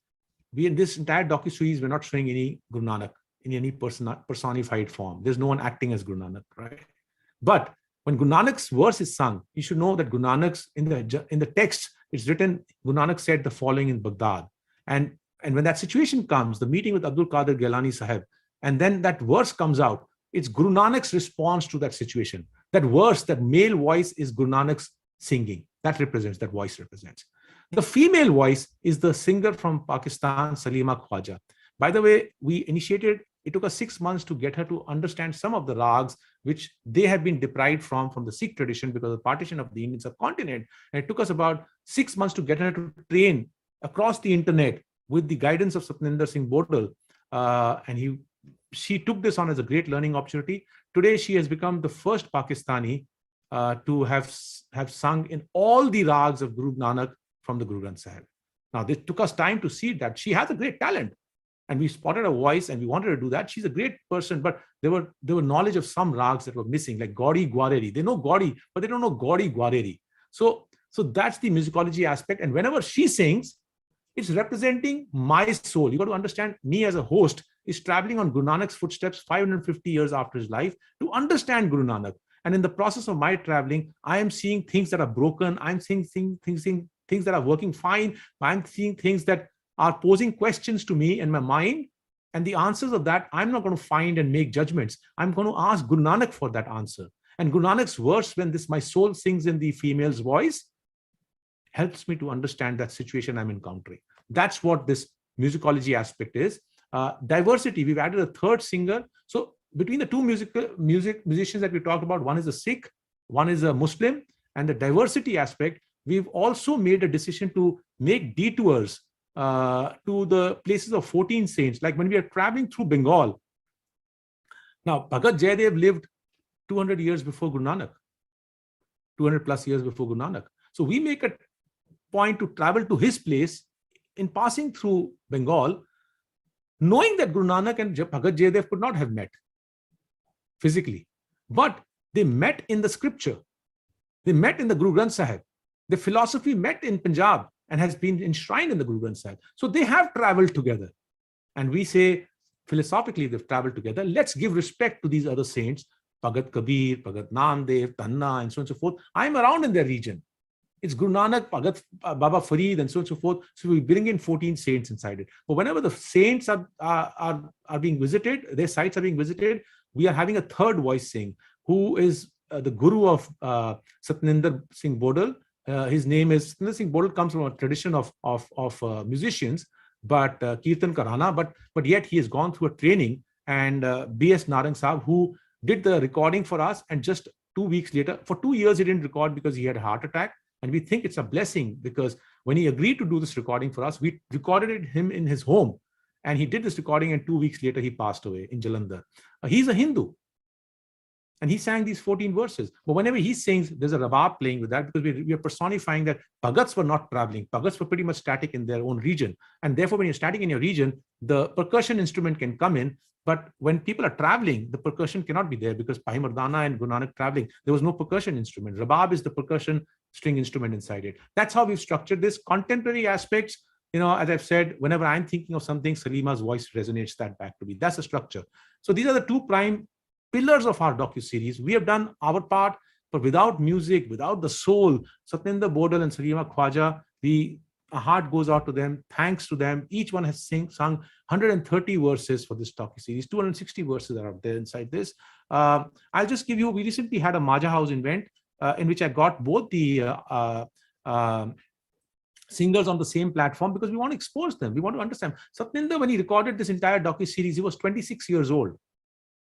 We, in this entire docuseries, we're not showing any Guru Nanak in any personified form. There's no one acting as Guru Nanak, right? But when Guru Nanak's verse is sung, you should know that Guru Nanak's, in the text, it's written, Guru Nanak said the following in Baghdad. And when that situation comes, the meeting with Abdul Qadir Gilani Sahib, and then that verse comes out, it's Guru Nanak's response to that situation. That verse, that male voice, is Guru Nanak's singing. That voice represents. The female voice is the singer from Pakistan, Salima Khwaja. By the way, it took us 6 months to get her to understand some of the rags which they have been deprived from the Sikh tradition because of the partition of the Indian subcontinent. And it took us about 6 months to get her to train across the internet with the guidance of Satnender Singh Bodal. And she took this on as a great learning opportunity. Today, she has become the first Pakistani to have sung in all the rags of Guru Nanak from the Guru Granth Sahib. Now, this took us time to see that she has a great talent. And we spotted her voice and we wanted to do that. She's a great person, but there were knowledge of some rags that were missing, like Gaudi Gwareri. They know Gaudi, but they don't know Gaudi Gwareri. So that's the musicology aspect. And whenever she sings, it's representing my soul. You got to understand me as a host. is traveling on Guru Nanak's footsteps 550 years after his life to understand Guru Nanak. And in the process of my traveling, I am seeing things that are broken. I'm seeing things that are working fine. I'm seeing things that are posing questions to me in my mind. And the answers of that, I'm not going to find and make judgments. I'm going to ask Guru Nanak for that answer. And Guru Nanak's verse, when my soul sings in the female's voice, helps me to understand that situation I'm encountering. That's what this musicology aspect is. Diversity, we've added a third singer. So between the two musicians that we talked about, one is a Sikh, one is a Muslim, and the diversity aspect, we've also made a decision to make detours to the places of 14 saints. Like when we are traveling through Bengal, now Bhagat Jayadev lived 200 years before Guru Nanak, 200 plus years before Guru Nanak. So we make a point to travel to his place in passing through Bengal, knowing that Guru Nanak and Bhagat Jayadev could not have met physically, but they met in the scripture. They met in the Guru Granth Sahib. The philosophy met in Punjab and has been enshrined in the Guru Granth Sahib. So they have traveled together. And we say, philosophically, they've traveled together. Let's give respect to these other saints, Bhagat Kabir, Bhagat Namdev, Tanna, and so on and so forth. I'm around in their region. It's Guru Nanak, Bhagat, Baba Farid, and so on and so forth. So we bring in 14 saints inside it. But whenever the saints are being visited, their sites are being visited, we are having a third voice saying, who is the guru of Satninder Singh Bodal. His name is Satninder Singh Bodal, comes from a tradition of musicians, but Kirtan Karana, but yet he has gone through a training, and B.S. Narang Sahib, who did the recording for us, and just 2 weeks later, for 2 years he didn't record because he had a heart attack. And we think it's a blessing, because when he agreed to do this recording for us, we recorded him in his home, and he did this recording, and 2 weeks later he passed away in Jalandhar. He's a Hindu, and he sang these 14 verses. But whenever he sings, there's a rabab playing with that, because we are personifying that Bhagats were not traveling. Bhagats were pretty much static in their own region. And therefore, when you're static in your region, the percussion instrument can come in. But when people are traveling, the percussion cannot be there, because Bhai Mardana and Guru Nanak traveling, there was no percussion instrument. Rabab is the percussion string instrument inside it. That's how we've structured this. Contemporary aspects, as I've said, whenever I'm thinking of something, Salima's voice resonates that back to me. That's the structure. So these are the two prime pillars of our docuseries. We have done our part, but without music, without the soul, Satninder Bodal and Salima Khwaja, our heart goes out to them. Thanks to them. Each one has sung 130 verses for this docuseries. 260 verses are out there inside this. I'll just give you, we recently had a Maja House event in which I got both the singers on the same platform, because we want to expose them. We want to understand. Satninder, when he recorded this entire docuseries, he was 26 years old.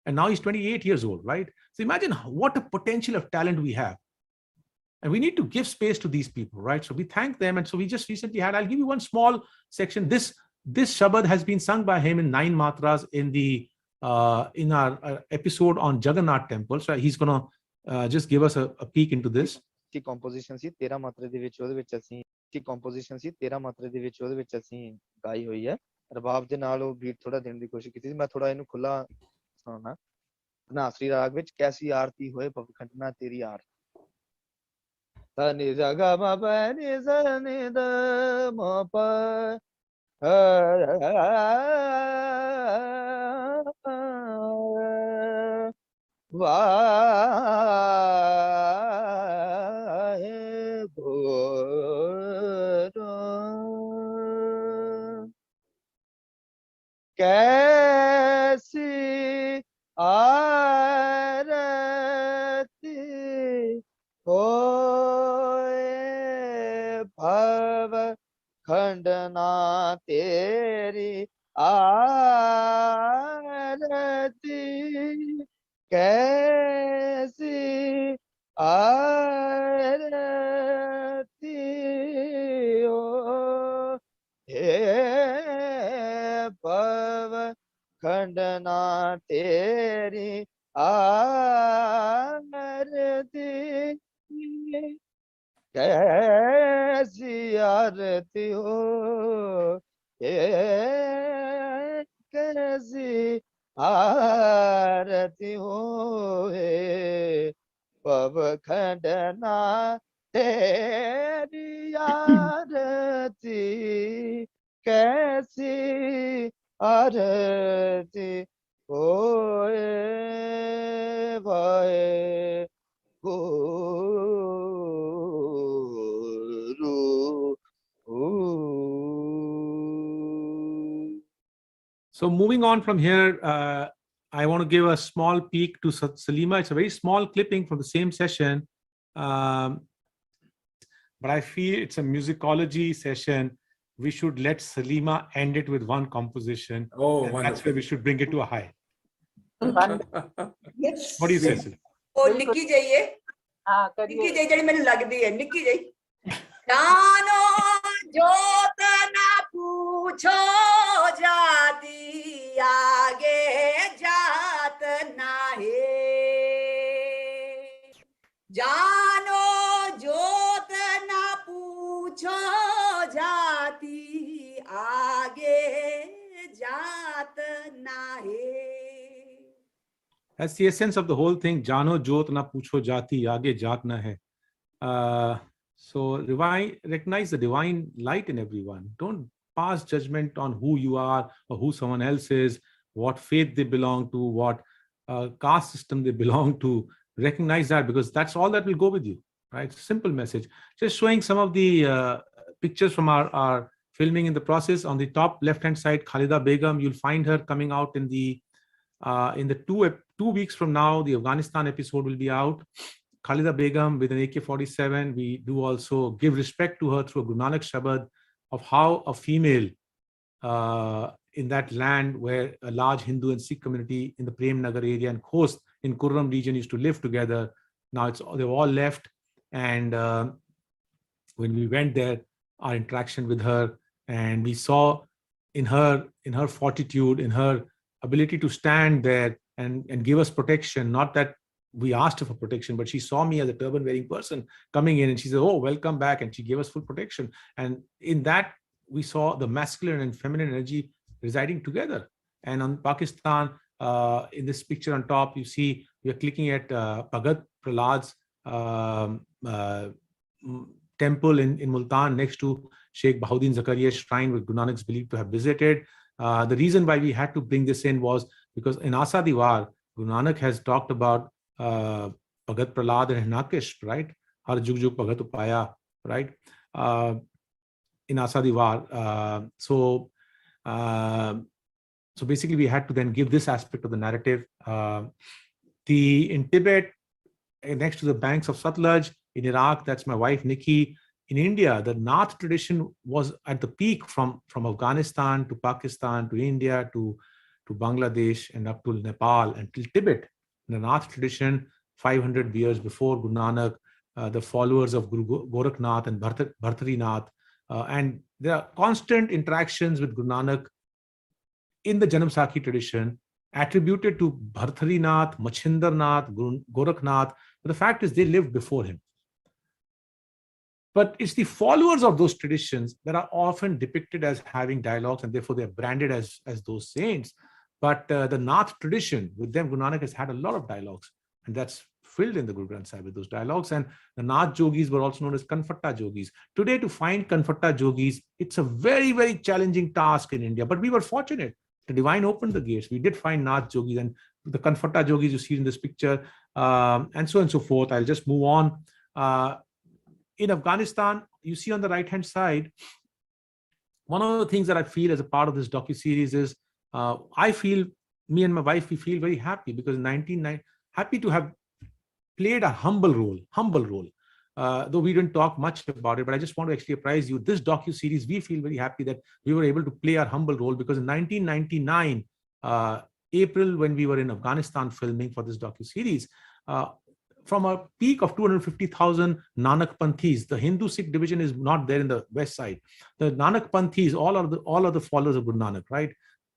And now he's 28 years old, right? So imagine what a potential of talent we have. And we need to give space to these people, right? So we thank them. And so we just recently had, I'll give you one small section. This Shabad has been sung by him in 9 matras in our episode on Jagannath Temple. So he's going to just give us a peek into this. की composition ਸੀ 13 ਮਾਤਰੇ ਦੇ ਵਿੱਚ, ਉਹਦੇ ਵਿੱਚ ਅਸੀਂ की composition ਸੀ 13 ਮਾਤਰੇ ਦੇ ਵਿੱਚ, ਉਹਦੇ ਵਿੱਚ ਅਸੀਂ ਗਾਈ ਹੋਈ ਹੈ। ਰਬਾਬ ਦੇ ਨਾਲ ਉਹ ਬੀਟ ਥੋੜਾ ਦੇਣ ਦੀ ਕੋਸ਼ਿਸ਼ ਕੀਤੀ ਸੀ। ਮੈਂ ਥੋੜਾ ਇਹਨੂੰ ਖੁੱਲਾ ਸੁਣਾਉਣਾ। ਧਨਾਸਰੀ ਰਾਗ ਵਿੱਚ ਕੈਸੀ ਆਰਤੀ ਹੋਏ ਭਵਖੰਡਨਾ ਤੇਰੀ ਆਰ। ਨੀ ਜ ਗ ਮ ਪ ਨੀ ਜ਼ ਨੀ ਦ ਮ ਪ कैसी आरती होए भव खंडना तेरी आरती कैसी आरती हो हे भव खंडना तेरी आरती कैसी आरती हो कैसी आरती हो भव खंडना तेरी आरती कैसी आरती होए Wahe Guru. So moving on from here, I want to give a small peek to Salima. It's a very small clipping from the same session, but I feel it's a musicology session. We should let Salima end it with one composition. Oh, and wonderful. that's where we should bring it to a high. Yes. What do you say, Salima? ਉਹ ਨਿੱਕੀ ਜਿਹੀ ਹੈ ਨਿੱਕੀ ਜਿਹੀ ਜਿਹੜੀ ਮੈਨੂੰ ਲੱਗਦੀ ਹੈ ਨਿੱਕੀ ਜਿਹੀ ਜਾਨੋ ਜੋਤ ਨਾ पूछो जाती आगे जात ना है जानो जोत ना पूछो जाती आगे जात ना है. That's the essence of the whole thing. Jano jot na pucho jati, aage jat na hai. So recognize the divine light in everyone. Don't pass judgment on who you are or who someone else is, what faith they belong to, what caste system they belong to. Recognize that, because that's all that will go with you, right? Simple message. Just showing some of the pictures from our filming in the process. On the top left-hand side, Khalida Begum, you'll find her coming out in the 2 weeks from now. The Afghanistan episode will be out. Khalida Begum with an AK-47. We do also give respect to her through a Guru Nanak Shabad of how a female in that land where a large Hindu and Sikh community in the Prem Nagar area and Khost in Kurram region used to live together. Now they've all left. And when we went there, our interaction with her, and we saw in her fortitude, in her ability to stand there and give us protection. Not that we asked her for protection, but she saw me as a turban wearing person coming in and she said, "Oh, welcome back." And she gave us full protection. And in that, we saw the masculine and feminine energy residing together. And on Pakistan, in this picture on top, you see we are clicking at Bhagat Prahlad's temple in Multan next to Sheikh Bahauddin Zakaria's shrine, where Guru Nanak is believed to have visited. The reason why we had to bring this in was because in Asa Diwar, Guru Nanak has talked about Bhagat Prahlad and Hinakish, right? Har Jug Jug Bhagat Upaya, right? In Asa Diwar. So basically, we had to then give this aspect of the narrative. In Tibet, next to the banks of Satluj, in Iraq, that's my wife Nikki. In India, the Nath tradition was at the peak from Afghanistan to Pakistan to India to Bangladesh and up to Nepal and till Tibet. The Nath tradition, 500 years before Guru Nanak, the followers of Guru Gorakhnath and Bhartarinath, and there are constant interactions with Guru Nanak in the Janam Sakhi tradition, attributed to Bhartarinath, Machindranath, Gorakhnath. But the fact is, they lived before him. But it's the followers of those traditions that are often depicted as having dialogues, and therefore they're branded as those saints. But the Nath tradition, with them, Guru Nanak has had a lot of dialogues, and that's filled in the Guru Granth Sahib with those dialogues. And the Nath Yogis were also known as Kanfatta Yogis. Today, to find Kanfatta Yogis, it's a very, very challenging task in India. But we were fortunate. The divine opened the gates. We did find Nath Yogis, and the Kanfatta Yogis you see in this picture, and so on and so forth. I'll just move on. In Afghanistan, you see on the right-hand side, one of the things that I feel as a part of this docuseries is, me and my wife, we feel very happy because happy to have played a humble role, though we didn't talk much about it, but I just want to actually apprise you, this docuseries, we feel very happy that we were able to play our humble role, because in 1999, April, when we were in Afghanistan filming for this docuseries, from a peak of 250,000 Nanak Panthis, the Hindu Sikh division is not there in the west side. The Nanak Panthis, all are the followers of Guru Nanak, right?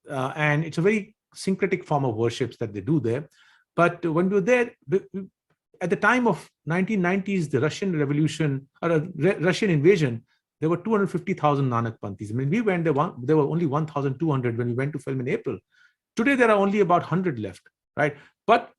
And it's a very syncretic form of worships that they do there. But when we were there, at the time of 1990s, the Russian Revolution or Russian invasion, there were 250,000 Nanak Panthis. I mean, we went there were only 1,200 when we went to film in April. Today, there are only about 100 left, right? But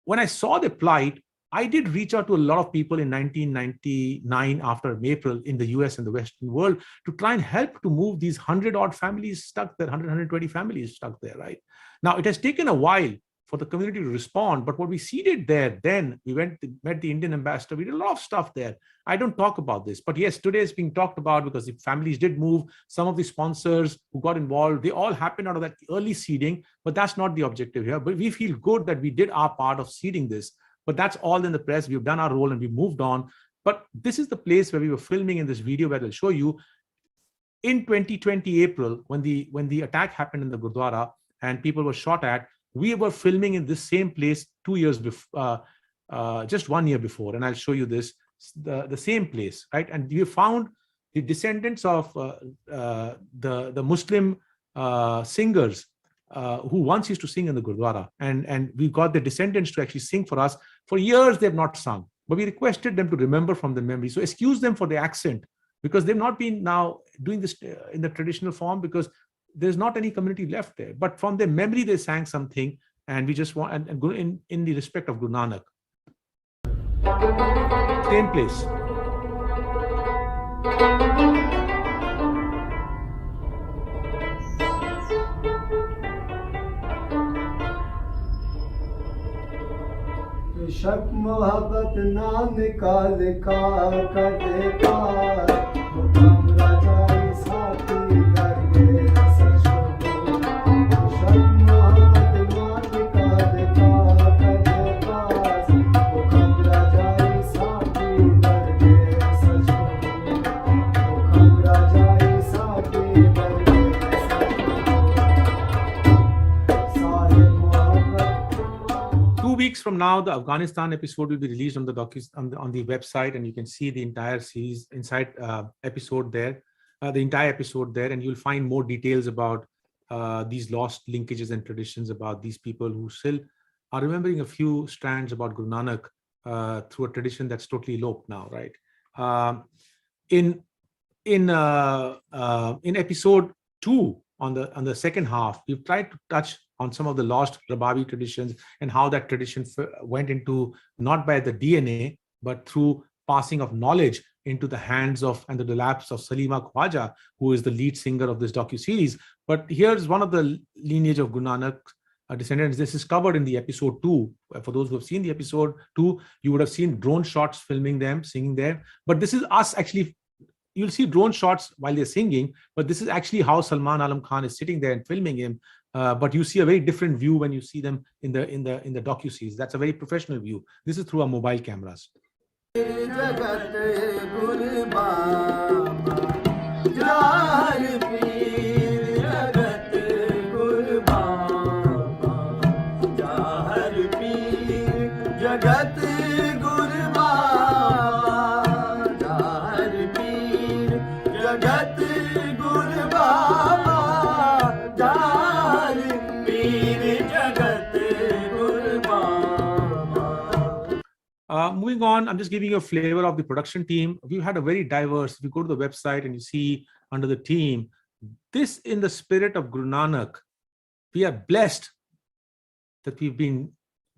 when I saw the plight, I did reach out to a lot of people in 1999 after April in the US and the Western world to try and help to move these 100-odd families stuck there, 120 families stuck there, right? Now, it has taken a while for the community to respond, but what we seeded there, then we met the Indian ambassador, we did a lot of stuff there. I don't talk about this, but yes, today is being talked about because the families did move. Some of the sponsors who got involved, they all happened out of that early seeding, but that's not the objective here. But we feel good that we did our part of seeding this, but that's all in the press. We've done our role and we moved on. But this is the place where we were filming in this video where I'll show you. In 2020 April, when the attack happened in the Gurdwara and people were shot at, we were filming in this same place 2 years before, just 1 year before, and I'll show you this, the same place, right? And we found the descendants of the Muslim singers who once used to sing in the Gurdwara, and we got the descendants to actually sing for us. For years, they've not sung, but we requested them to remember from the memory. So excuse them for the accent, because they've not been now doing this in the traditional form, because there's not any community left there. But from their memory, they sang something, and we just want, and go in the respect of Guru Nanak. Same place. शक मोहब्बत ना निकाल का कर पार मुकाम राजा साथी कर गए सच को शक मोहब्बत ना निकाल का कर पार मुकाम राजा साथी कर गए सच को मुकाम राजा साथी कर गए सारे मोहब्बत 2 weeks from now, the Afghanistan episode will be released on the on the website, and you can see the entire series inside episode there, the entire episode there, and you'll find more details about these lost linkages and traditions about these people who still are remembering a few strands about Guru Nanak through a tradition that's totally eloped now, right? In episode 2, on the second half, we've tried to touch on some of the lost Rababi traditions and how that tradition went into, not by the DNA, but through passing of knowledge into the hands of and the laps of Salima Khwaja, who is the lead singer of this docuseries. But here's one of the lineage of Guru Nanak descendants. This is covered in the episode 2. For those who have seen the episode 2, you would have seen drone shots filming them singing there. But this is us actually. You'll see drone shots while they're singing, but this is actually how Salman Alam Khan is sitting there and filming him. But you see a very different view when you see them in the docuseries. That's a very professional view. This is through our mobile cameras. Moving on, I'm just giving you a flavor of the production team. We've had a very diverse, if you go to the website and you see under the team, this in the spirit of Guru Nanak, we are blessed that we've been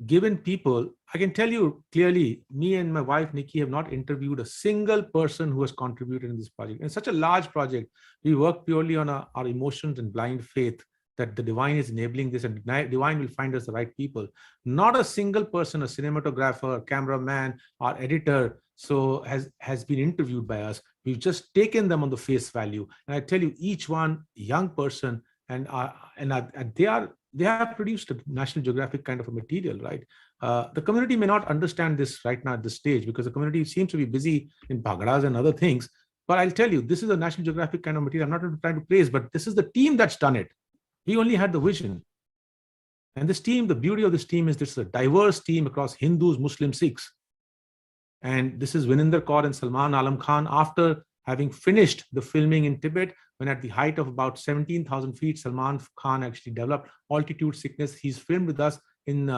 given people. I can tell you clearly, me and my wife, Nikki, have not interviewed a single person who has contributed in this project. In such a large project, we work purely on our emotions and blind faith that the divine is enabling this, and divine will find us the right people. Not a single person, a cinematographer, a cameraman, our editor, so has been interviewed by us. We've just taken them on the face value. And I tell you, each one young person, and they have produced a National Geographic kind of a material, right? The community may not understand this right now at this stage, because the community seems to be busy in bhagras and other things. But I'll tell you, this is a National Geographic kind of material. I'm not trying to praise, but this is the team that's done it. We only had the vision. And this team, the beauty of this team is this is a diverse team across Hindus, Muslims, Sikhs. And this is Vininder Kaur and Salman Alam Khan. After having finished the filming in Tibet, when at the height of about 17,000 feet, Salman Khan actually developed altitude sickness. He's filmed with us in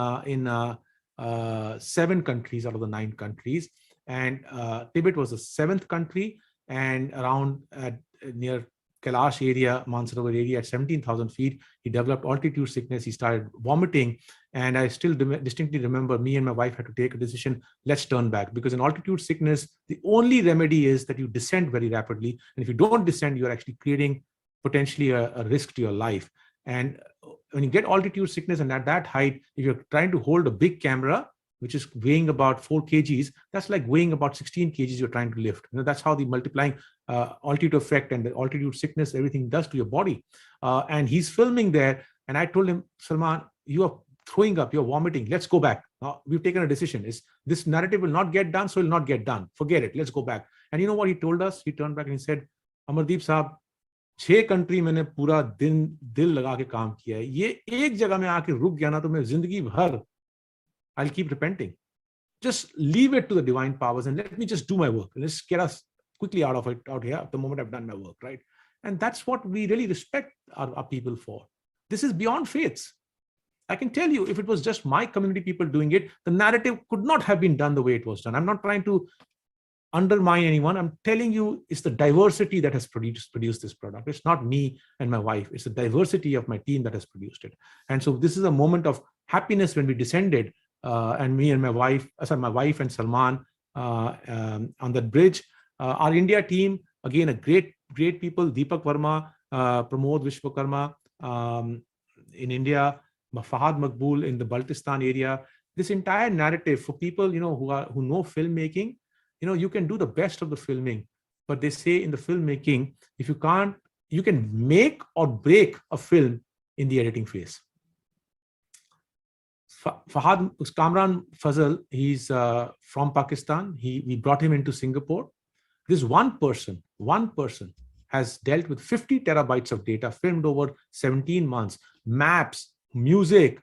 7 countries out of the 9 countries. And Tibet was the 7th country, and around near Kailash area, Mansarovar area at 17,000 feet, he developed altitude sickness. He started vomiting, And I still distinctly remember me and my wife had to take a decision, let's turn back. Because in altitude sickness, the only remedy is that you descend very rapidly. And if you don't descend, you're actually creating potentially a risk to your life. And when you get altitude sickness and at that height, if you're trying to hold a big camera, which is weighing about 4 kgs, that's like weighing about 16 kgs you're trying to lift. That's how the multiplying altitude effect and the altitude sickness, everything does to your body. And he's filming there. And I told him, Salman, you are throwing up, you're vomiting. Let's go back. We've taken a decision. This narrative will not get done, so it will not get done. Forget it. Let's go back. And you know what he told us? He turned back and he said, Amardeep Saab, 6 country मैंने पूरा दिल लगा के काम किया है, ये एक जगह में आके रुक गया ना तो मैं जिंदगी भर I'll keep repenting. Just leave it to the divine powers and let me just do my work. Let's get us quickly out here the moment I've done my work, right? And that's what we really respect our people for. This is beyond faiths. I can tell you, if it was just my community people doing it, the narrative could not have been done the way it was done. I'm not trying to undermine anyone. I'm telling you, it's the diversity that has produced this product. It's not me and my wife. It's the diversity of my team that has produced it. And so this is a moment of happiness when we descended, and me and my wife and Salman on that bridge. Our India team, again, a great people, Deepak Verma, Pramod Vishwakarma in India, Fahad Maqbool in the Baltistan area. This entire narrative for people, who know filmmaking, you can do the best of the filming, but they say in the filmmaking, if you can't, you can make or break a film in the editing phase. Fahad Kamran Fazal, he's from Pakistan. We brought him into Singapore. This one person has dealt with 50 terabytes of data, filmed over 17 months, maps, music,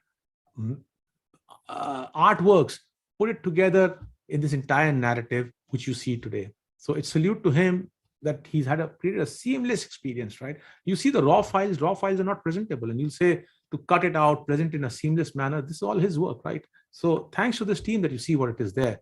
artworks, put it together in this entire narrative, which you see today. So it's salute to him that he's created a seamless experience, right? You see the raw files are not presentable, and you'll say to cut it out, present in a seamless manner. This is all his work, right? So thanks to this team that you see what it is there.